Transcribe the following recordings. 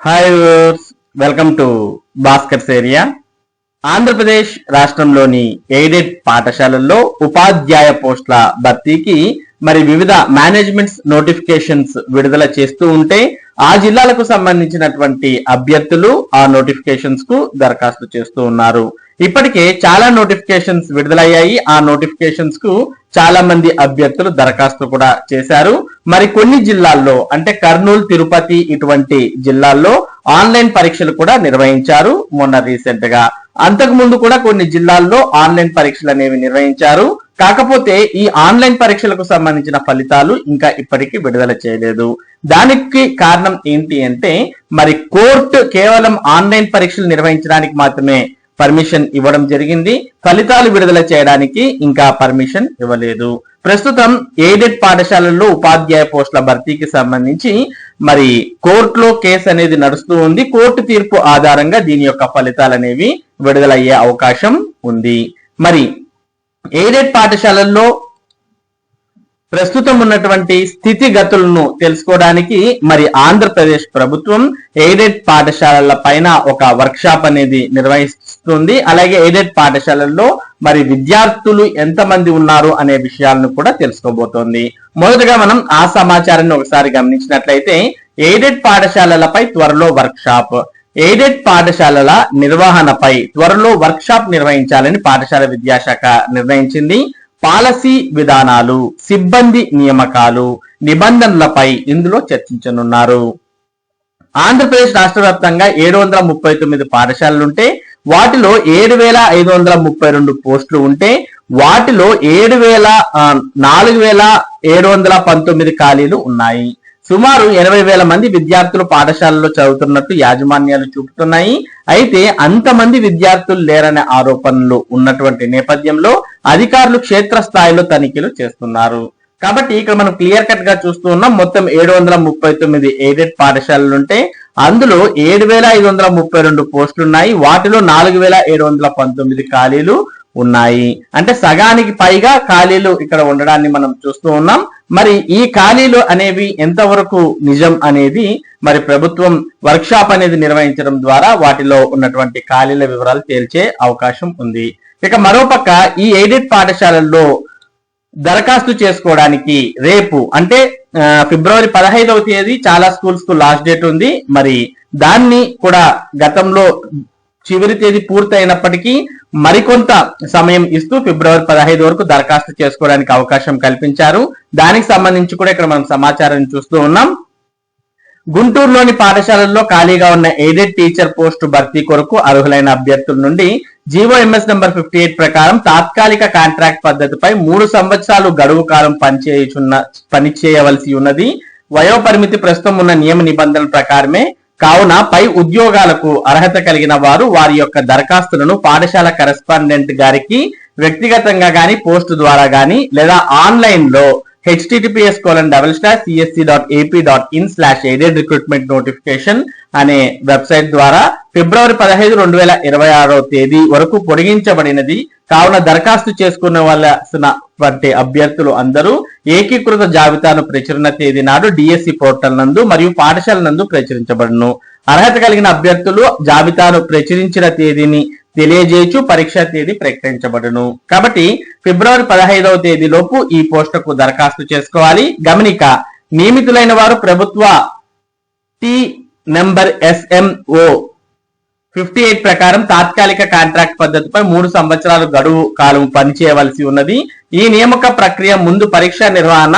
Hi viewers, welcome to Bhaskar's area. Andhra Pradesh రాష్ట్రంలోని aided పాఠశాలల్లో ఉపాధ్యాయ పోస్టుల భర్తీకి వివిధ మేనేజ్మెంట్స్ నోటిఫికేషన్స్ విడుదల చేస్తూ ఉంటే ఆ జిల్లాలకు సంబంధించినటువంటి అభ్యర్థులు ఆ నోటిఫికేషన్స్ కు దరఖాస్తు చేస్తూ ఉన్నారు. ఇప్పటికే చాలా నోటిఫికేషన్స్ విడుదలయ్యాయి. ఆ నోటిఫికేషన్స్ కు చాలా మంది అభ్యర్థులు దరఖాస్తు కూడా చేశారు. మరి కొన్ని జిల్లాల్లో అంటే కర్నూలు, తిరుపతి ఇటువంటి జిల్లాల్లో ఆన్లైన్ పరీక్షలు కూడా నిర్వహించారు మొన్న రీసెంట్ గా. అంతకు ముందు కూడా కొన్ని జిల్లాల్లో ఆన్లైన్ పరీక్షలు అనేవి నిర్వహించారు. కాకపోతే ఈ ఆన్లైన్ పరీక్షలకు సంబంధించిన ఫలితాలు ఇంకా ఇప్పటికీ విడుదల చేయలేదు. దానికి కారణం ఏంటి అంటే కోర్టు కేవలం ఆన్లైన్ పరీక్షలు నిర్వహించడానికి మాత్రమే పర్మిషన్ ఇవ్వడం జరిగింది. ఫలితాలు విడుదల చేయడానికి ఇంకా పర్మిషన్ ఇవ్వలేదు. ప్రస్తుతం ఎయిడెడ్ పాఠశాలల్లో ఉపాధ్యాయ పోస్టుల భర్తీకి సంబంధించి కోర్టులో కేసు అనేది నడుస్తూ ఉంది. కోర్టు తీర్పు ఆధారంగా దీని యొక్క ఫలితాలు అనేవి విడుదలయ్యే అవకాశం ఉంది. ఎయిడెడ్ పాఠశాలల్లో ప్రస్తుతం ఉన్నటువంటి స్థితిగతులను తెలుసుకోవడానికి ఆంధ్రప్రదేశ్ ప్రభుత్వం ఎయిడెడ్ పాఠశాలల పైన ఒక వర్క్ షాప్ అనేది నిర్వహిస్తుంది. అలాగే ఎయిడెడ్ పాఠశాలల్లో విద్యార్థులు ఎంతమంది ఉన్నారు అనే విషయాలను కూడా తెలుసుకోబోతోంది. మొదటగా మనం ఆ సమాచారాన్ని ఒకసారి గమనించినట్లయితే ఎయిడెడ్ పాఠశాలలపై త్వరలో వర్క్ షాప్. ఎయిడెడ్ పాఠశాలల నిర్వహణపై త్వరలో వర్క్ షాప్ నిర్వహించాలని పాఠశాల విద్యాశాఖ నిర్ణయించింది. పాలసీ విధానాలు, సిబ్బంది నియామకాలు, నిబంధనలపై ఇందులో చర్చించనున్నారు. ఆంధ్రప్రదేశ్ రాష్ట్ర వ్యాప్తంగా 739 పాఠశాలలుంటే వాటిలో 7,532 పోస్టులు ఉంటే వాటిలో 4,719 ఖాళీలు ఉన్నాయి. సుమారు 80,000 మంది విద్యార్థులు పాఠశాలలో చదువుతున్నట్టు యాజమాన్యాలు చూపుతున్నాయి. అయితే అంతమంది విద్యార్థులు లేరనే ఆరోపణలు ఉన్నటువంటి నేపథ్యంలో అధికారులు క్షేత్రస్థాయిలో తనిఖీలు చేస్తున్నారు. కాబట్టి ఇక్కడ మనం క్లియర్ కట్ గా చూస్తూ ఉన్నాం. మొత్తం 739 ఎయిడెడ్ పాఠశాలలుంటే అందులో 7,532 పోస్టులు ఉన్నాయి. వాటిలో 4,719 ఖాళీలు ఉన్నాయి. అంటే సగానికి పైగా ఖాళీలు ఇక్కడ ఉండడాన్ని మనం చూస్తూ ఉన్నాం. ఈ ఖాళీలు అనేవి ఎంతవరకు నిజం అనేది ప్రభుత్వం వర్క్ షాప్ అనేది నిర్వహించడం ద్వారా వాటిలో ఉన్నటువంటి ఖాళీల వివరాలు తేల్చే అవకాశం ఉంది. ఇక మరోపక్క ఈ ఎయిడెడ్ పాఠశాలల్లో దరఖాస్తు చేసుకోవడానికి రేపు అంటే ఫిబ్రవరి 15వ తేదీ చాలా స్కూల్స్ కు లాస్ట్ డేట్ ఉంది. దాన్ని కూడా గతంలో చివరి తేదీ పూర్తయినప్పటికీ మరికొంత సమయం ఇస్తూ ఫిబ్రవరి 15 వరకు దరఖాస్తు చేసుకోవడానికి అవకాశం కల్పించారు. దానికి సంబంధించి కూడా ఇక్కడ మనం సమాచారం చూస్తూ ఉన్నాం. గుంటూరులోని పాఠశాలల్లో ఖాళీగా ఉన్న ఎయిడెడ్ టీచర్ పోస్టు భర్తీ కొరకు అర్హులైన అభ్యర్థుల నుండి జీవోఎంఎస్ నంబర్ 58 ప్రకారం తాత్కాలిక కాంట్రాక్ట్ పద్ధతిపై 3 సంవత్సరాలు గడువు కాలం పనిచేయవలసి ఉన్నది. వయోపరిమితి ప్రస్తుతం ఉన్న నియమ నిబంధనల ప్రకారమే. కావున పై ఉద్యోగాలకు అర్హత కలిగిన వారు వారి యొక్క దరఖాస్తులను పాఠశాల కరెస్పాండెంట్ గారికి వ్యక్తిగతంగా గాని పోస్టు ద్వారా గాని లేదా ఆన్లైన్ లో https://csc.ap.in/aided recruitment notification అనే వెబ్సైట్ ద్వారా ఫిబ్రవరి 15, 2026 తేదీ వరకు పొడిగించబడినది. కావున దరఖాస్తు చేసుకునవలసినటువంటి అభ్యర్థులు అందరూ ఏకీకృత జాబితాను ప్రచురణ తేదీ నాడు డిఎస్సి పోర్టల్ నందు మరియు పాఠశాల నందు ప్రచురించబడును. అర్హత కలిగిన అభ్యర్థులు జాబితాను ప్రచురించిన తేదీని తెలియజేయచ్చు. పరీక్షా తేదీ ప్రకటించబడును. కాబట్టి ఫిబ్రవరి 15వ తేదీలోపు ఈ పోస్టుకు దరఖాస్తు చేసుకోవాలి. గమనిక, నియమితులైన వారు ప్రభుత్వ టీ నంబర్ SMO 58 ప్రకారం తాత్కాలిక కాంట్రాక్ట్ పద్ధతిపై 3 సంవత్సరాలు గడువు కాలం పనిచేయవలసి ఉన్నది. ఈ నియామక ప్రక్రియ ముందు పరీక్ష నిర్వహణ,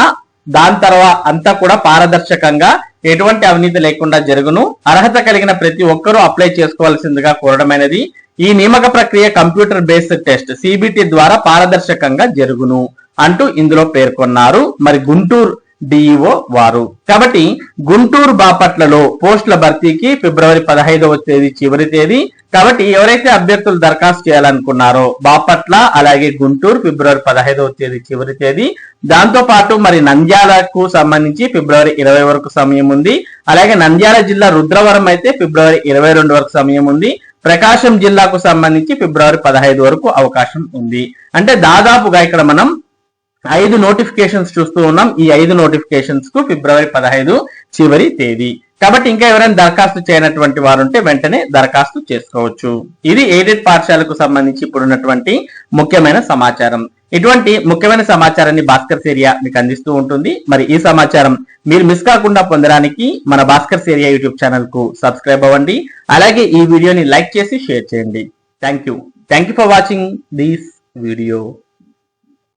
దాని తర్వాత అంతా కూడా పారదర్శకంగా ఎటువంటి అవినీతి లేకుండా జరుగును. అర్హత కలిగిన ప్రతి ఒక్కరూ అప్లై చేసుకోవాల్సిందిగా కోరడమైనది. ఈ నియామక ప్రక్రియ కంప్యూటర్ బేస్డ్ టెస్ట్ CBT ద్వారా పారదర్శకంగా జరుగును అంటూ ఇందులో పేర్కొన్నారు గుంటూరు డిఈఓ వారు. కాబట్టి గుంటూరు, బాపట్లలో పోస్టుల భర్తీకి ఫిబ్రవరి 15వ తేదీ చివరి తేదీ. కాబట్టి ఎవరైతే అభ్యర్థులు దరఖాస్తు చేయాలనుకున్నారో బాపట్ల అలాగే గుంటూరు ఫిబ్రవరి 15వ తేదీ చివరి తేదీ. దాంతో పాటు నంద్యాలకు సంబంధించి ఫిబ్రవరి 20 వరకు సమయం ఉంది. అలాగే నంద్యాల జిల్లా రుద్రవరం అయితే ఫిబ్రవరి 22 వరకు సమయం ఉంది. ప్రకాశం జిల్లాకు సంబంధించి ఫిబ్రవరి 15 వరకు అవకాశం ఉంది. అంటే దాదాపుగా ఇక్కడ మనం 5 నోటిఫికేషన్స్ చూస్తూ ఉన్నాం. ఈ 5 నోటిఫికేషన్స్ కు ఫిబ్రవరి 15 చివరి తేదీ. కాబట్టి ఇంకా ఎవరైనా దరఖాస్తు చేయనటువంటి వారు ఉంటే వెంటనే దరఖాస్తు చేసుకోవచ్చు. ఇది ఎయిడెడ్ పాఠశాలకు సంబంధించి ఇప్పుడున్నటువంటి ముఖ్యమైన సమాచారం. ఇటువంటి ముఖ్యమైన సమాచారాన్ని భాస్కర్ ఏరియా మీకు అందిస్తూ ఉంటుంది. మరి ఈ సమాచారం మీరు మిస్ కాకుండా పొందడానికి మన భాస్కర్ ఏరియా యూట్యూబ్ ఛానల్ కు సబ్స్క్రైబ్ అవ్వండి. అలాగే ఈ వీడియోని లైక్ చేసి షేర్ చేయండి. Thank you for watching this video.